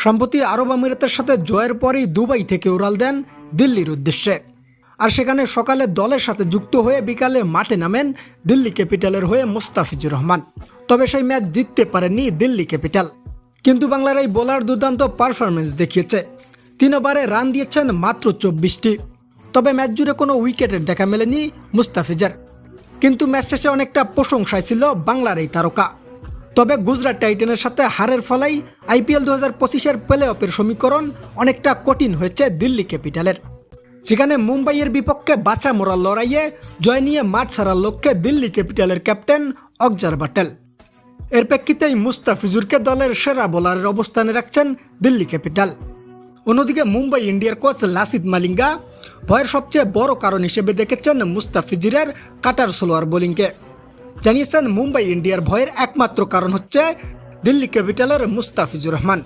সম্প্রতি আরব আমিরাতের সাথে জয়ের পরেই দুবাই থেকে উড়াল দেন দিল্লির উদ্দেশ্যে। আর সেখানে সকালে দলের সাথে যুক্ত হয়ে বিকালে মাঠে নামেন দিল্লি ক্যাপিটালের হয়ে মুস্তাফিজুর রহমান। তবে সেই ম্যাচ জিততে পারেনি দিল্লি ক্যাপিটাল। কিন্তু বাংলার এই বোলার দুর্দান্ত পারফরমেন্স দেখিয়েছে। 3 ওভারে রান দিয়েছেন মাত্র 24টি। তবে ম্যাচ জুড়ে কোনো উইকেটের দেখা মেলেনি মুস্তাফিজের। কিন্তু ম্যাচ শেষে অনেকটা প্রশংসায় ছিল বাংলার এই তারকা। তবে গুজরাট টাইটানের সাথে হারের ফলেই IPL 2025-এর প্লে অফের সমীকরণ অনেকটা কঠিন হয়েছে দিল্লি ক্যাপিটালের। সেখানে মুম্বাইয়ের বিপক্ষে বাঁচা মরার লড়াইয়ে জয় নিয়ে মাঠ ছাড়ার লক্ষ্যে দিল্লি ক্যাপিটালের ক্যাপ্টেন অক্সার প্যাটেল। এর প্রেক্ষিতেই মুস্তাফিজুরকে দলের সেরা বোলারের অবস্থানে রাখছেন দিল্লি ক্যাপিটাল। অন্যদিকে মুম্বাই ইন্ডিয়ার কোচ লাসিথ মালিঙ্গা ভয়ের সবচেয়ে বড় কারণ হিসেবে দেখেছেন মুস্তাফিজুরের কাটার স্লোয়ার বোলিংকে। জানিয়েছেন মুম্বাই ইন্ডিয়ার ভয়ের একমাত্র কারণ হচ্ছে দিল্লি ক্যাপিটালের মুস্তাফিজুর রহমান।